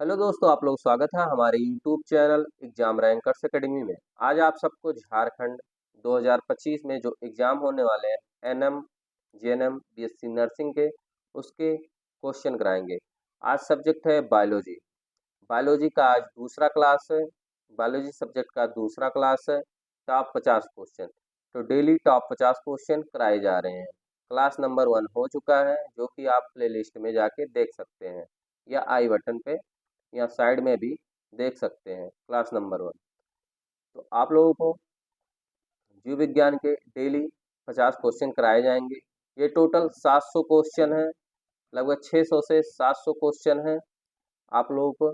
Hello दोस्तों, आप लोग स्वागत है हमारे YouTube channel exam rankers academy में। आज आप सबको झारखंड 2025 में जो एग्जाम होने वाले हैं एनएम, जेएनएम, बीएससी नर्सिंग के, उसके क्वेश्चन कराएंगे। आज सब्जेक्ट है बायोलॉजी। बायोलॉजी का आज दूसरा क्लास है। बायोलॉजी सब्जेक्ट का दूसरा क्लास है। टॉप 50 क्वेश्चन, तो डेली टॉप 50 क्वेश्चन कराए जा रहे हैं। क्लास नंबर 1 हो चुका है, जो कि आप प्ले लिस्ट में जाके देख सकते हैं या आई बटन पे या साइड में भी देख सकते हैं। क्लास नंबर 1, तो आप लोगों को जीव विज्ञान के डेली 50 क्वेश्चन कराए जाएंगे। ये टोटल 700 क्वेश्चन है, लगभग 600 से 700 क्वेश्चन है आप लोगों को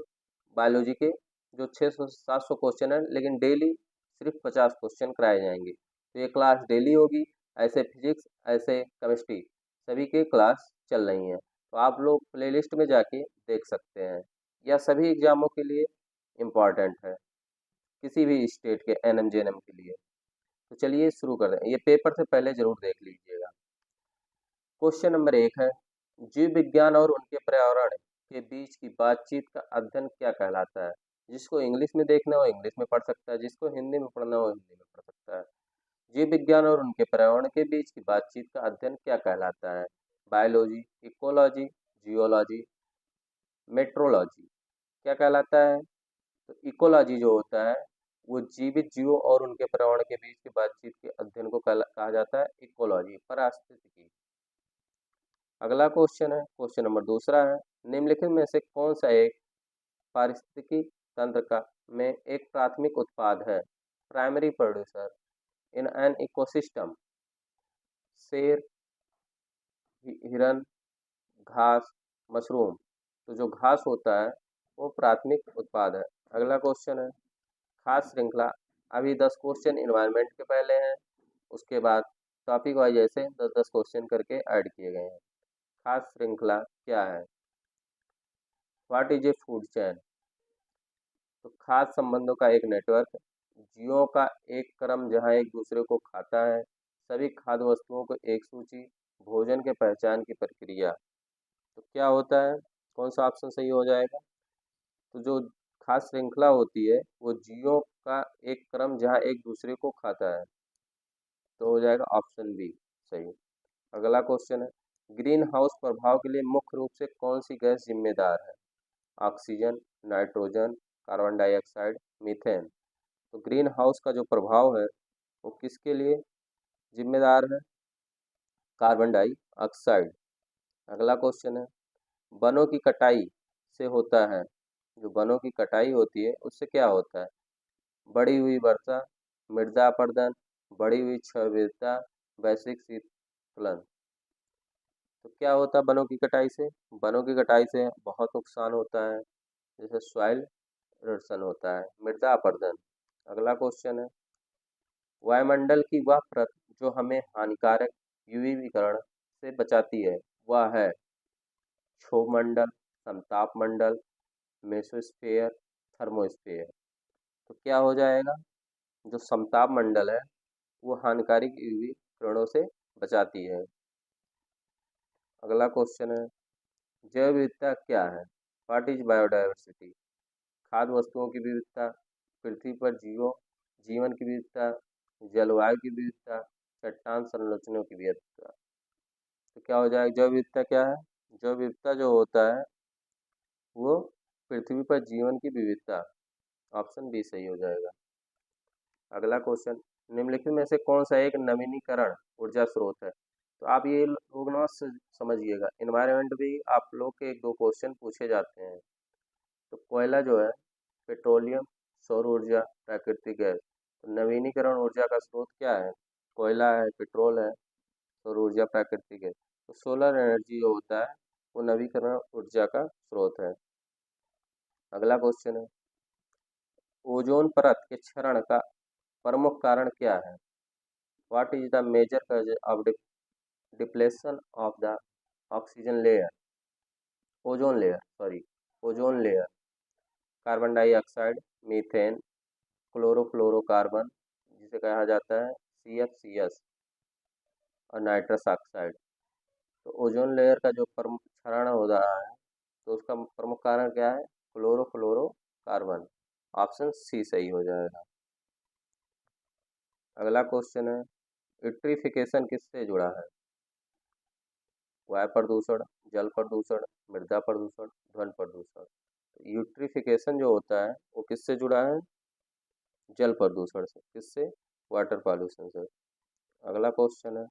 बायोलॉजी के। जो 600 से 700 क्वेश्चन है, लेकिन डेली सिर्फ 50 क्वेश्चन कराए जाएंगे। तो ये क्लास डेली होगी। ऐसे फिजिक्स, ऐसे केमिस्ट्री, सभी के क्लास चल रही हैं, तो आप लोग प्लेलिस्ट में जाके देख सकते हैं। यह सभी एग्जामों के लिए इम्पॉर्टेंट है, किसी भी स्टेट के एनएम जेएनएम के लिए। तो चलिए शुरू कर दें। ये पेपर से पहले जरूर देख लीजिएगा। क्वेश्चन नंबर 1 है, जीव विज्ञान और उनके पर्यावरण के बीच की बातचीत का अध्ययन क्या कहलाता है। जिसको इंग्लिश में देखना हो इंग्लिश में पढ़ सकता है, जिसको हिंदी में पढ़ना हो हिंदी में पढ़ सकता है। जीव विज्ञान और उनके पर्यावरण के बीच की बातचीत का अध्ययन क्या कहलाता है। Biology, ecology, geology, metrology. क्या कहलाता है? तो इकोलॉजी जो होता है, वो जीवित जीवों और उनके पर्यावरण के बीच की बातचीत के अध्ययन को कहा जाता है इकोलॉजी, पारिस्थितिकी। अगला क्वेश्चन है, क्वेश्चन नंबर दूसरा है, निम्नलिखित में से कौन सा एक पारिस्थितिकी तंत्र का में एक प्राथमिक उत्पाद है। Primary producer in an ecosystem. शेर, हिरन, घास, मशरूम। तो जो घास होता है वो प्राथमिक उत्पाद है। अगला क्वेश्चन है, खास श्रृंखला। अभी 10 क्वेश्चन इन्वायरमेंट के पहले हैं, उसके बाद टॉपिक वाइज ऐसे 10-10 क्वेश्चन करके ऐड किए गए हैं। खास श्रृंखला क्या है? What is a food chain? तो खाद्य संबंधों का एक नेटवर्क, जीवों का एक क्रम जहाँ एक दूसरे को खाता है, सभी खाद्य वस्तुओं को एक सूची, भोजन के पहचान की प्रक्रिया। तो क्या होता है? कौन सा ऑप्शन सही हो जाएगा? तो जो खाद्य श्रृंखला होती है वो जीवों का एक क्रम जहाँ एक दूसरे को खाता है, तो हो जाएगा ऑप्शन बी सही। अगला क्वेश्चन है, ग्रीन हाउस प्रभाव के लिए मुख्य रूप से कौन सी गैस जिम्मेदार है। Oxygen, nitrogen, carbon dioxide, methane. तो ग्रीन हाउस का जो प्रभाव है वो किसके लिए जिम्मेदार है? Carbon dioxide. अगला क्वेश्चन है, वनों की कटाई से होता है, जो वनों की कटाई होती है उससे क्या होता है? बढ़ी हुई वर्षा, मृदा अपरदन, बढ़ी हुई क्षय विविधता, वैश्विक शीतलन। तो क्या होता है वनों की कटाई से? वनों की कटाई से बहुत नुकसान होता है, जैसे सॉइल इरोशन होता है, मृदा अपरदन। अगला क्वेश्चन है, वायुमंडल की वह परत जो हमें हानिकारक यूवी विकिरण से बचाती है वह है क्षोभमंडल, समताप मंडल, मेसोस्फेयर, थर्मोस्फेयर। तो क्या हो जाएगा? जो समताप मंडल है वो हानिकारक यूवी किरणों से बचाती है। अगला क्वेश्चन है, जैव विविधता क्या है? What is biodiversity? खाद्य वस्तुओं की विविधता, पृथ्वी पर जीवन की विविधता, जलवायु की विविधता, चट्टान संरचनाओं की विविधता। तो क्या हो जाएगा? जैव विविधता क्या है? जैव विविधता जो होता है वो पृथ्वी पर जीवन की विविधता। ऑप्शन बी सही हो जाएगा। अगला क्वेश्चन, निम्नलिखित में से कौन सा एक नवीनीकरण ऊर्जा स्रोत है? तो आप ये लोग ना समझिएगा, इन्वायरमेंट भी आप लोग के 1-2 क्वेश्चन पूछे जाते हैं। तो कोयला जो है, पेट्रोलियम, सौर ऊर्जा, प्राकृतिक गैस। तो नवीनीकरण ऊर्जा का स्रोत क्या है? कोयला है, पेट्रोल है, सौर ऊर्जा, प्राकृतिक गैस। तो सोलर एनर्जी जो होता है वो नवीकरण ऊर्जा का स्रोत है। अगला क्वेश्चन है, ओजोन परत के क्षरण का प्रमुख कारण क्या है? What is the major cause of depletion of the oxygen layer, ozone layer, sorry, ozone layer. Carbon dioxide, methane, chlorofluorocarbon जिसे कहा जाता है CFCS, और नाइट्रस ऑक्साइड। तो ओजोन लेयर का जो क्षरण हो रहा है, तो उसका प्रमुख कारण क्या है? क्लोरोफ्लोरोकार्बन। ऑप्शन सी सही हो जाएगा। अगला क्वेश्चन है, यूट्रिफिकेशन किससे जुड़ा है? वायु प्रदूषण, जल प्रदूषण, मृदा प्रदूषण, ध्वनि प्रदूषण। यूट्रिफिकेशन जो होता है वो किससे जुड़ा है? जल प्रदूषण से। किससे? वाटर पॉल्यूशन से। अगला क्वेश्चन है,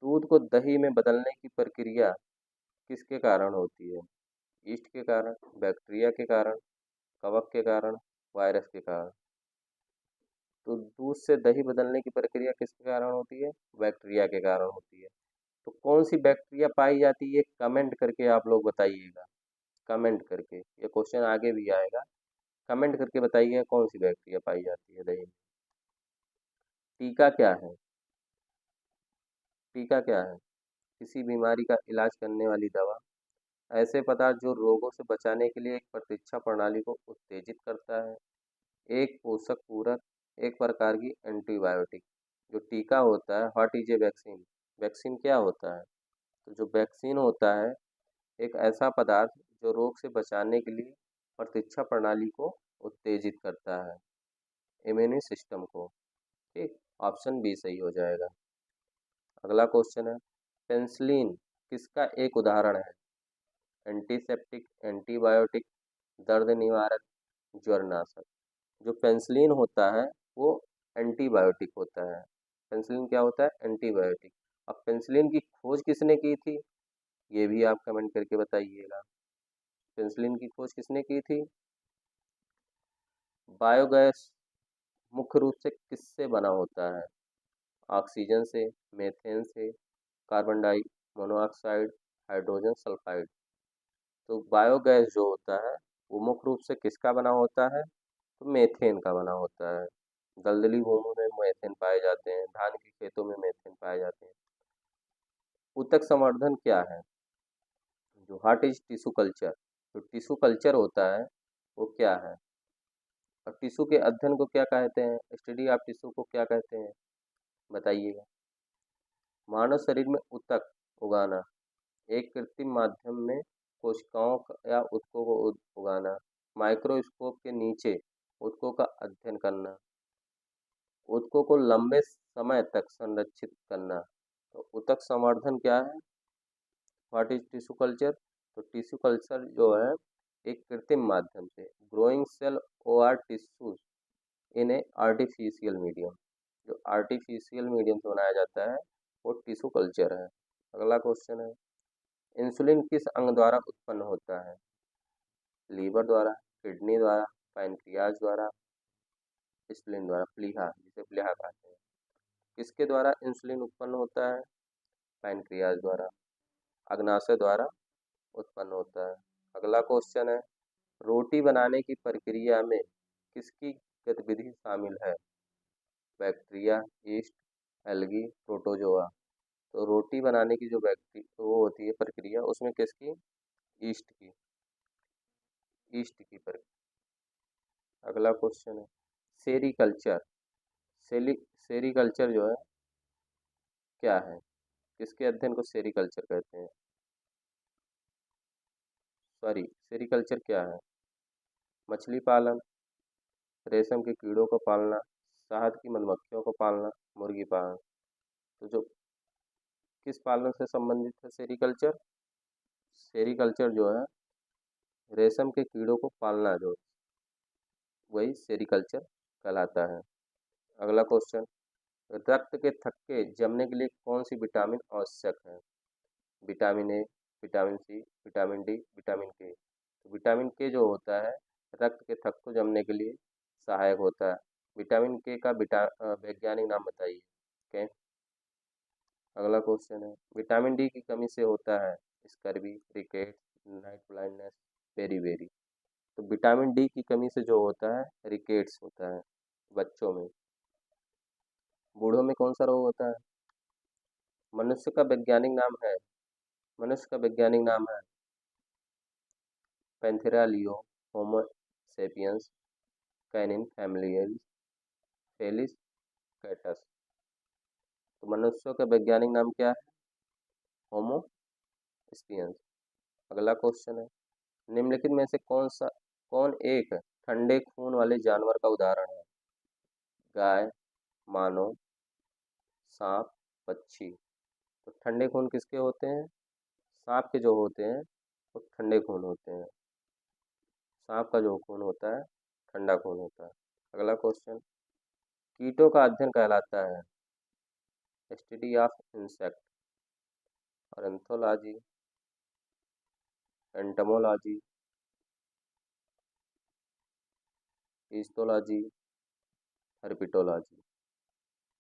दूध को दही में बदलने की प्रक्रिया किसके कारण होती है? ईस्ट के कारण, बैक्टीरिया के कारण, कवक के कारण, वायरस के कारण। तो दूध से दही बदलने की प्रक्रिया किसके कारण होती है? बैक्टीरिया के कारण होती है। तो कौन सी बैक्टीरिया पाई जाती है? कमेंट करके आप लोग बताइएगा, कमेंट करके। ये क्वेश्चन आगे भी आएगा, कमेंट करके बताइए कौन सी बैक्टीरिया पाई जाती है दही में। टीका क्या है? टीका क्या है? किसी बीमारी का इलाज करने वाली दवा। ऐसे पदार्थ जो रोगों से बचाने के लिए एक प्रतिरक्षा प्रणाली को उत्तेजित करता है। एक पोषक पूरक, एक प्रकार की एंटीबायोटिक। जो टीका होता है, what is a vaccine? Vaccine क्या होता है? तो जो वैक्सीन होता है एक ऐसा पदार्थ जो रोग से बचाने के लिए प्रतिरक्षा प्रणाली को उत्तेजित करता है, इम्यून सिस्टम को। ठीक, ऑप्शन बी सही हो जाएगा। अगला क्वेश्चन है, पेनिसिलिन किसका एक उदाहरण है? एंटीसेप्टिक, एंटीबायोटिक, दर्द निवारक, ज्वरनाशक। जो पेनिसिलिन होता है वो एंटीबायोटिक होता है। पेनिसिलिन क्या होता है? एंटीबायोटिक। अब पेनिसिलिन की खोज किसने की थी? ये भी आप कमेंट करके बताइएगा। पेनिसिलिन की खोज किसने की थी? बायोगैस मुख्य रूप से किससे बना होता है? ऑक्सीजन से, मीथेन से, carbon di monoxide, hydrogen sulphide. तो बायोगैस जो होता है वो मुख्य रूप से किसका बना होता है? तो मीथेन का बना होता है। दलदली भूमि में मीथेन पाए जाते हैं, धान के खेतों में मीथेन पाए जाते हैं। ऊतक संवर्धन क्या है? जो व्हाट इज टिश्यू कल्चर? जो टिश्यू कल्चर होता है वो क्या है? और टिश्यू के अध्ययन को क्या कहते हैं? स्टडी ऑफ टिश्यू को क्या कहते हैं? बताइएगा। मानव शरीर में ऊतक उगाना, एक कृत्रिम माध्यम में कोशिकाओं या ऊतकों को उगाना, माइक्रोस्कोप के नीचे ऊतकों का अध्ययन करना, ऊतकों को लंबे समय तक संरक्षित करना। तो ऊतक संवर्धन क्या है? What is tissue culture? तो टिश्यू कल्चर जो है एक कृत्रिम माध्यम से ग्रोइंग सेल और टिश्यूज इन ए आर्टिफिशियल मीडियम। जो आर्टिफिशियल मीडियम से बनाया जाता है वो टिश्यू कल्चर है। अगला क्वेश्चन है, इंसुलिन किस अंग द्वारा उत्पन्न होता है? लीवर द्वारा, किडनी द्वारा, पैनक्रियाज द्वारा, स्प्लीन द्वारा, प्लीहा, जिसे प्लीहा कहते हैं। किसके द्वारा इंसुलिन उत्पन्न होता है? पैनक्रियाज द्वारा, अग्नाशय द्वारा उत्पन्न होता है। अगला क्वेश्चन है, रोटी बनाने की प्रक्रिया में किसकी गतिविधि शामिल है? Bacteria, yeast, algae, protozoa. तो रोटी बनाने की जो वो होती है प्रक्रिया, उसमें किसकी? ईस्ट की, ईस्ट की प्रक्रिया। अगला क्वेश्चन है, सेरीकल्चर, सेरीकल्चर जो है क्या है? किसके अध्ययन को सेरीकल्चर कहते हैं? सॉरी, सेरीकल्चर क्या है? मछली पालन, रेशम के कीड़ों को पालना, शहद की मधुमक्खियों को पालना, मुर्गी पालन। तो जो किस पालन से संबंधित है सेरीकल्चर? सेरीकल्चर जो है रेशम के कीड़ों को पालना, जो वही सेरीकल्चर कहलाता है। अगला क्वेश्चन, रक्त के थक्के जमने के लिए कौन सी विटामिन आवश्यक है? Vitamin A, vitamin C, vitamin D, vitamin K. तो विटामिन के जो होता है रक्त के थक्कों जमने के लिए सहायक होता है। विटामिन के का वैज्ञानिक नाम बताइए। ओके, अगला क्वेश्चन है, विटामिन डी की कमी से होता है scurvy, rickets, night blindness, berry. तो विटामिन डी की कमी से जो होता है रिकेट्स होता है बच्चों में। बूढ़ों में कौन सा रोग होता है? मनुष्य का वैज्ञानिक नाम है, मनुष्य का वैज्ञानिक नाम है पैंथेरा लियो, होमो सेपियंस, कैनिन फैमिलियल्स, फेलिस कैटस। तो मनुष्यों का वैज्ञानिक नाम क्या है? होमो स्पियंस। अगला क्वेश्चन है, निम्नलिखित में से कौन एक ठंडे खून वाले जानवर का उदाहरण है? गाय, मानव, सांप, पक्षी। तो ठंडे खून किसके होते हैं? सांप के जो होते हैं वो ठंडे खून होते हैं। सांप का जो खून होता है ठंडा खून होता है। अगला क्वेश्चन, कीटों का अध्ययन कहलाता है? Study of insect, ornithology, entomology, histology, herpetology.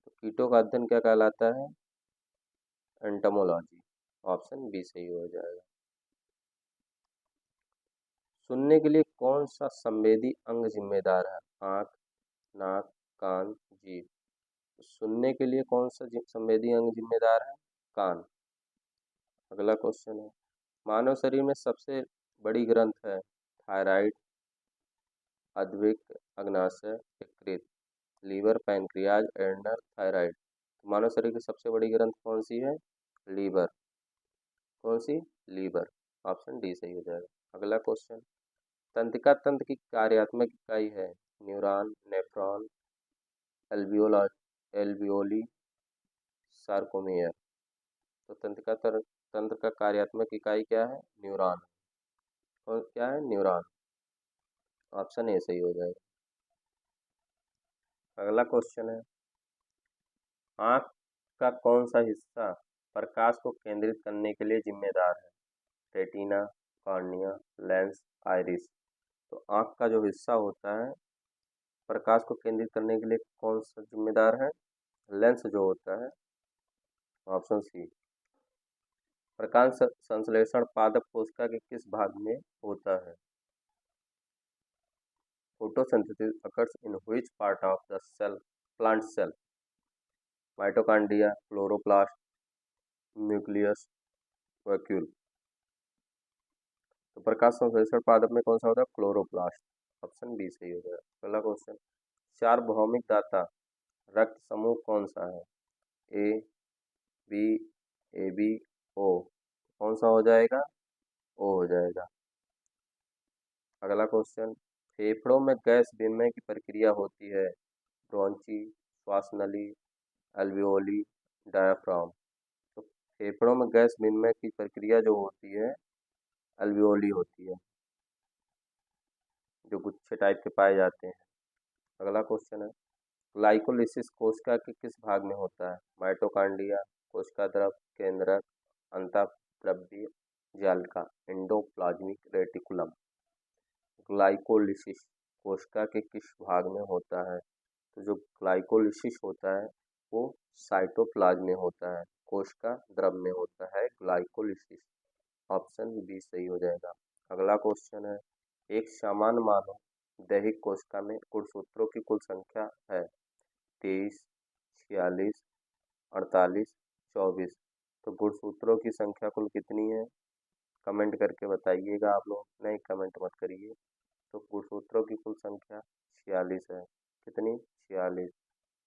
तो कीटों का अध्ययन क्या कहलाता है? एंटमोलॉजी। ऑप्शन बी सही हो जाएगा। सुनने के लिए कौन सा संवेदी अंग जिम्मेदार है? आँख, नाक, कान, जीभ। तो सुनने के लिए कौन सा संवेदी अंग जिम्मेदार है? कान। अगला क्वेश्चन है, मानव शरीर में सबसे बड़ी ग्रंथ है? थायराइड, अद्विक, अग्नाशय, यकृत। Liver, pancreas, adrenal, thyroid. तो मानव शरीर की सबसे बड़ी ग्रंथ कौन सी है? लीवर। कौन सी? लीवर। ऑप्शन डी सही हो जाएगा। अगला क्वेश्चन, तंत्रिका तंत्र की कार्यात्मक इकाई है? Neuron, nephron, alveola alveoli, sarcomere. तो तंत्रिका तंत्र का कार्यात्मक इकाई क्या है? न्यूरॉन। और क्या है? न्यूरॉन। ऑप्शन ए सही हो जाएगा। अगला क्वेश्चन है, आँख का कौन सा हिस्सा प्रकाश को केंद्रित करने के लिए जिम्मेदार है? Retina, cornea, lens, iris. तो आँख का जो हिस्सा होता है प्रकाश को केंद्रित करने के लिए कौन सा जिम्मेदार है? लेंस जो होता है। Option C. प्रकाश संश्लेषण पादप कोशिका के किस भाग में होता है? Photosynthesis occurs in which part of the cell? Plant cell? Mitochondria, chloroplast, nucleus, vacuole. तो प्रकाश संश्लेषण पादप में कौन सा होता है? क्लोरोप्लास्ट। ऑप्शन बी सही हो जाएगा। अगला क्वेश्चन, सार्वभौमिक दाता रक्त समूह कौन सा है? ए, बी, ए बी, ओ। कौन सा हो जाएगा? ओ हो जाएगा। अगला क्वेश्चन, फेफड़ों में गैस विनिमय की प्रक्रिया होती है? ब्रोंची, श्वास नली, अल्वियोली, डायाफ्राम। तो फेफड़ों में गैस विनिमय की प्रक्रिया जो होती है अल्वियोली होती है, जो गुच्छे टाइप के पाए जाते हैं। अगला क्वेश्चन है, ग्लाइकोलिसिस कोशिका के किस भाग में होता है? माइटोकॉन्ड्रिया, कोशिका द्रव, केंद्रक, अंतःद्रव्य जालिका, एंडोप्लाज्मिक रेटिकुलम। ग्लाइकोलिसिस कोशिका के किस भाग में होता है? तो जो ग्लाइकोलिसिस होता है वो साइटोप्लाज्म में होता है, कोशिका द्रव में होता है ग्लाइकोलिसिस। ऑप्शन बी सही हो जाएगा। अगला क्वेश्चन है, एक सामान्य मानव दैहिक कोशिका में गुणसूत्रों की कुल संख्या है? 23, 46, 48, 24। तो गुणसूत्रों की संख्या कुल कितनी है? कमेंट करके बताइएगा आप लोग, नहीं कमेंट मत करिए। तो गुणसूत्रों की कुल संख्या 46 है। कितनी? 46।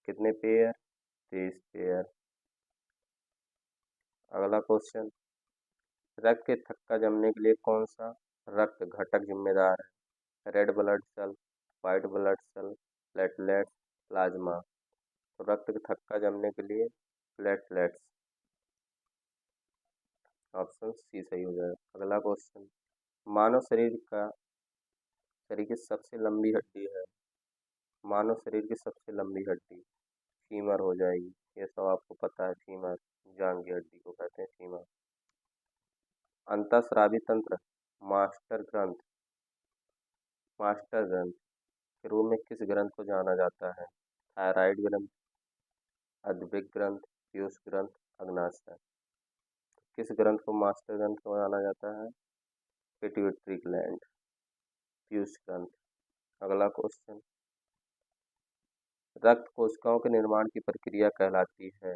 कितने पेयर? 23 पेयर। अगला क्वेश्चन, रक्त के थक्का जमने के लिए कौन सा रक्त घटक जिम्मेदार है? Red blood cell, white blood cell, platelets, plasma. तो रक्त के थक्का जमने के लिए प्लेटलेट्स। ऑप्शन सी सही हो जाएगा। अगला क्वेश्चन, मानव शरीर की सबसे लंबी हड्डी है? मानव शरीर की सबसे लंबी हड्डी फीमर हो जाएगी, ये सब आपको पता है। फीमर जांग की हड्डी को कहते हैं फीमर। अंतःस्रावी तंत्र मास्टर ग्रंथ के रूप में किस ग्रंथ को जाना जाता है? थायराइड ग्रंथ, अद्विक ग्रंथ, पीयूष ग्रंथ, अग्नाशय। किस ग्रंथ को मास्टर ग्रंथ को जाना जाता है? पिट्यूटरी ग्लैंड, पीयूष ग्रंथ। अगला क्वेश्चन, रक्त कोशिकाओं के निर्माण की प्रक्रिया कहलाती है?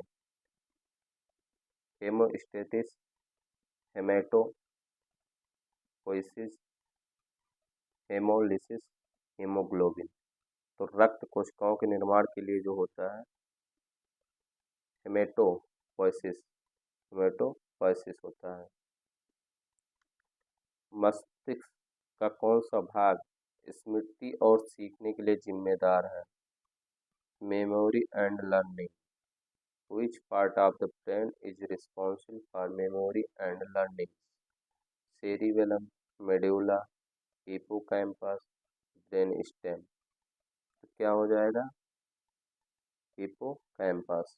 Haemostasis, haematopoiesis, haemolysis, haemoglobin. तो रक्त कोशिकाओं के निर्माण के लिए जो होता है हेमेटोपोइसिस हेमेटोपोइसिस होता है। मस्तिष्क का कौन सा भाग स्मृति और सीखने के लिए जिम्मेदार है? Memory and learning. Which part of the brain is responsible for memory and learning? Cerebellum, medulla, hippocampus, brainstem। तो क्या हो जाएगा? हिपोकैम्पस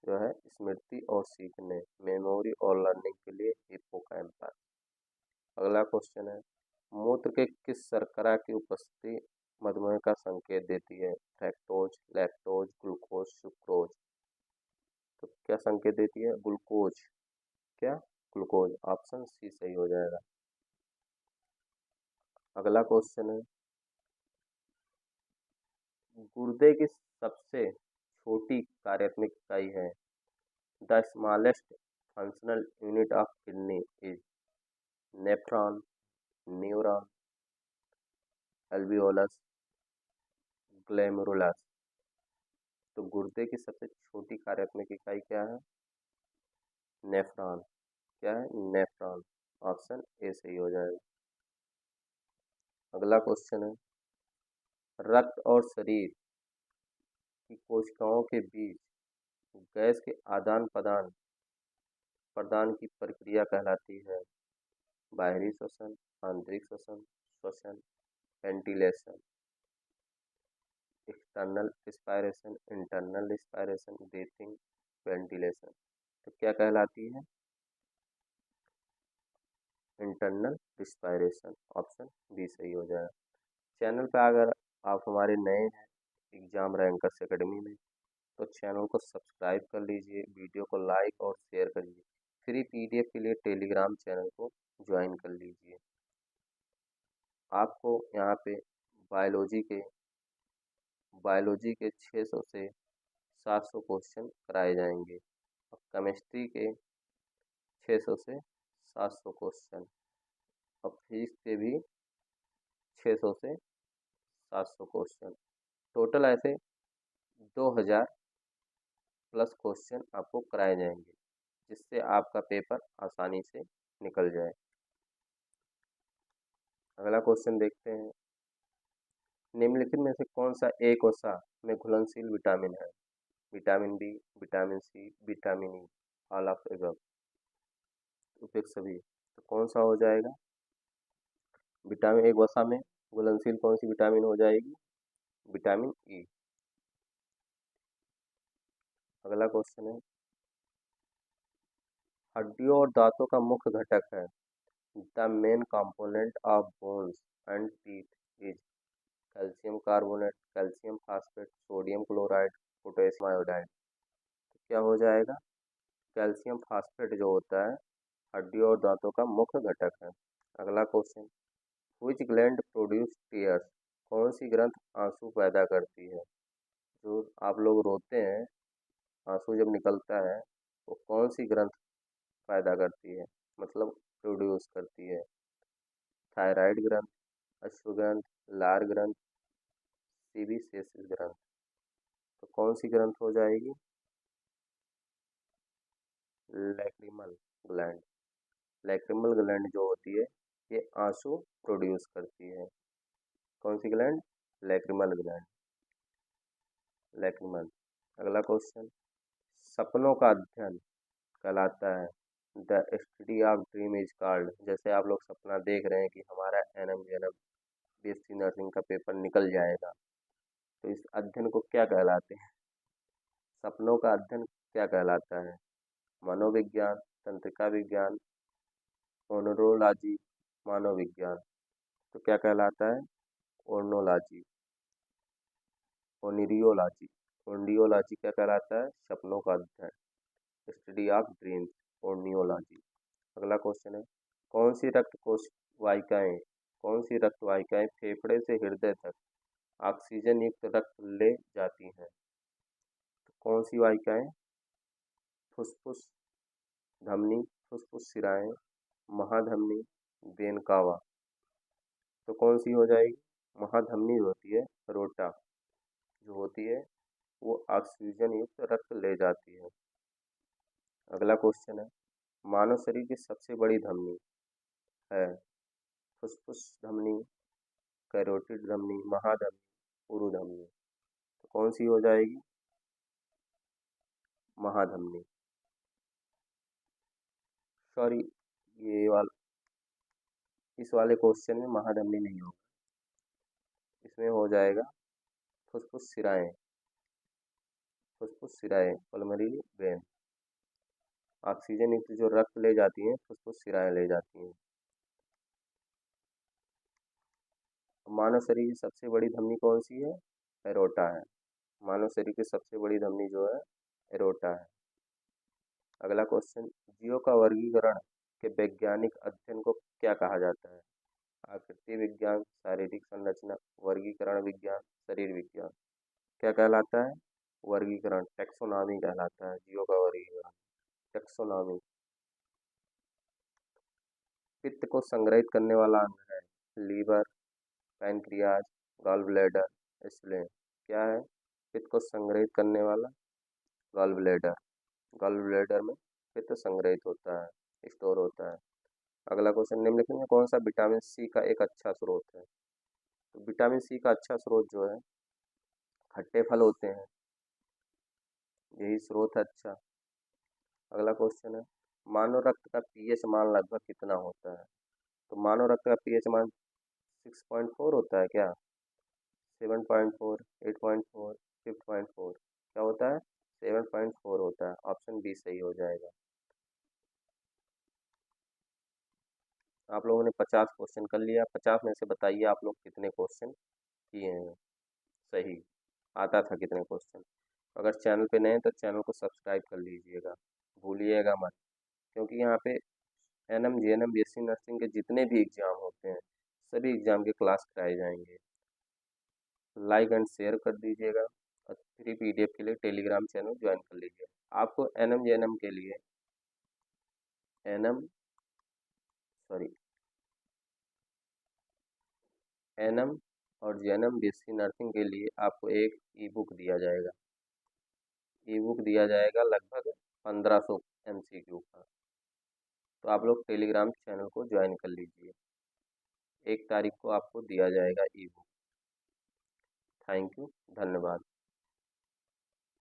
जो है स्मृति और सीखने, मेमोरी और लर्निंग के लिए हिपोकैम्पस। अगला क्वेश्चन है, मूत्र के किस शर्करा की उपस्थिति मधुमेह का संकेत देती है? Fructose, lactose, glucose, sucrose. तो क्या संकेत देती है? ग्लूकोज। क्या? ग्लूकोज। ऑप्शन सी सही हो जाएगा। अगला क्वेश्चन है, गुर्दे की सबसे छोटी कार्यात्मक इकाई है? The smallest functional unit of kidney is nephron, neuron, alveolus, glomerulus. तो गुर्दे की सबसे छोटी कार्यात्मक इकाई क्या है? नेफ्रॉन। क्या है? नेफ्रॉन। ऑप्शन ए सही हो जाएगा। अगला क्वेश्चन है, रक्त और शरीर की कोशिकाओं के बीच गैस के आदान प्रदान की प्रक्रिया कहलाती है? बाहरी श्वसन, आंतरिक श्वसन, श्वसन, ventilation, external respiration, internal respiration, breathing, ventilation. तो क्या कहलाती है? Internal respiration. ऑप्शन बी सही हो जाएगा। चैनल पर अगर आप हमारे नए हैं एग्जाम रैंकर्स एकेडमी में, तो चैनल को सब्सक्राइब कर लीजिए, वीडियो को लाइक और शेयर करिए। फ्री पीडीएफ के लिए टेलीग्राम चैनल को ज्वाइन कर लीजिए। आपको यहाँ पे बायोलॉजी के 600 से 700 क्वेश्चन कराए जाएंगे और केमिस्ट्री के 600 से 700 क्वेश्चन और फिजिक्स के भी 600 से 700 क्वेश्चन। टोटल ऐसे 2000 प्लस क्वेश्चन आपको कराए जाएंगे, जिससे आपका पेपर आसानी से निकल जाए। अगला क्वेश्चन देखते हैं, निम्नलिखित में से कौन सा एक वसा में घुलनशील विटामिन है? Vitamin B, vitamin C, vitamin E, all of above. उपयुक्त सभी। तो कौन सा हो जाएगा? विटामिन, एक वसा में घुलनशील कौन सी विटामिन हो जाएगी? Vitamin E. अगला क्वेश्चन है, हड्डियों और दांतों का मुख्य घटक है? The main component of bones and teeth is calcium carbonate, calcium phosphate, sodium chloride, potassium iodide. तो क्या हो जाएगा? कैल्शियम फास्फेट जो होता है हड्डियों और दांतों का मुख्य घटक है। अगला question, which gland produce tears? कौन सी ग्रंथ आंसू पैदा करती है? जो आप लोग रोते हैं, आंसू जब निकलता है, वो कौन सी ग्रंथ पैदा करती है, मतलब प्रोड्यूस करती है? थायराइड ग्रंथ, अश्वग्रंथ, लार ग्रंथ, सीबीसेसिस ग्रंथ। तो कौन सी ग्रंथ हो जाएगी? Lacrimal gland. लैक्रिमल ग्लैंड जो होती है ये आंसू प्रोड्यूस करती है। कौन सी ग्लैंड? Lacrimal gland. लैक्रिमल। अगला क्वेश्चन, सपनों का अध्ययन कहलाता है? The study of dream is called. जैसे आप लोग सपना देख रहे हैं कि हमारा एनएम जेएनएम बीएससी नर्सिंग का पेपर निकल जाएगा, तो इस अध्ययन को क्या कहलाते हैं? सपनों का अध्ययन क्या कहलाता है? मनोविज्ञान, तंत्रिका विज्ञान, ओनोरोलॉजी, मानवविज्ञान। तो क्या कहलाता है? ओर्नोलॉजी, ओनिरियोलॉजी। ओनिरियोलॉजी क्या कहलाता है? सपनों का अध्ययन, स्टडी ऑफ ड्रीम्स, ओर्नियोलॉजी। अगला क्वेश्चन है, कौन सी रक्त कोश वाहिकाएं कौन सी रक्त वाहिकाएं फेफड़े से हृदय तक ऑक्सीजन युक्त रक्त ले जाती हैं? तो कौन सी वाहिकाएं? फुफ्फुस धमनी, फुफ्फुस शिराएं, महाधमनी, बेनकावा। तो कौन सी हो जाएगी? महाधमनी होती है, रोटा जो होती है वो ऑक्सीजन युक्त रक्त ले जाती है। अगला क्वेश्चन है, मानव शरीर की सबसे बड़ी धमनी है? फुफ्फुस धमनी, कैरोटिड धमनी, महाधमनी, उरुधमनी। तो कौन सी हो जाएगी? महाधमनी। सॉरी, ये वाला, इस वाले क्वेश्चन में महाधमनी नहीं होगा, इसमें हो जाएगा फुफ्फुस शिराएं। फुफ्फुस शिराएं, पल्मोनरी वेन। ऑक्सीजन युक्त जो रक्त ले जाती हैं, फुफ्फुस शिराएं ले जाती हैं। मानव शरीर की सबसे बड़ी धमनी कौन सी है? एरोटा है। मानव शरीर की सबसे बड़ी धमनी जो है, एरोटा है। अगला क्वेश्चन, जीवों का वर्गीकरण के वैज्ञानिक अध्ययन को क्या कहा जाता है? आकृति विज्ञान, शारीरिक संरचना, वर्गीकरण विज्ञान, शरीर विज्ञान। क्या कहलाता है? वर्गीकरण, टेक्सोनॉमी कहलाता है जीवों का वर्गीकरण, टेक्सोनॉमी। पित्त को संग्रहित करने वाला अंग है? Liver, pancreas, gall bladder, spleen. क्या है पित्त को संग्रहित करने वाला? Gall bladder. गॉल ब्लैडर में पित्त संग्रहित होता है, स्टोर होता है। अगला क्वेश्चन, निम्नलिखित में कौन सा विटामिन सी का एक अच्छा स्रोत है? तो विटामिन सी का अच्छा स्रोत जो है, खट्टे फल होते हैं, यही स्रोत है अच्छा। अगला क्वेश्चन है, मानव रक्त का पीएच मान लगभग कितना होता है? तो मानव रक्त का पीएच मान 6.4 होता है क्या? 7.4, 8.4, 6.4, क्या होता है? 7.4 होता है। ऑप्शन बी सही हो जाएगा। आप लोगों ने 50 क्वेश्चन कर लिया। 50 में से बताइए आप लोग कितने क्वेश्चन किए हैं सही, आता था कितने क्वेश्चन। अगर चैनल पे नए हैं तो चैनल को सब्सक्राइब कर लीजिएगा, भूलिएगा मत, क्योंकि यहाँ पे एनएम जेएनएम बीएससी नर्सिंग के जितने भी एग्ज़ाम होते हैं, सभी एग्ज़ाम के क्लास कराए जाएंगे। लाइक एंड शेयर कर दीजिएगा और फ्री पीडीएफ के लिए टेलीग्राम चैनल ज्वाइन कर लीजिए। आपको एनएम जेएनएम के लिए एनएम सॉरी एनएम और जेएनएम बीएससी नर्सिंग के लिए आपको एक ई बुक दिया जाएगा। ई बुक दिया जाएगा लगभग 1500 MCQ का। तो आप लोग टेलीग्राम चैनल को ज्वाइन कर लीजिए। 1 तारीख को आपको दिया जाएगा ई बुक। थैंक यू, धन्यवाद।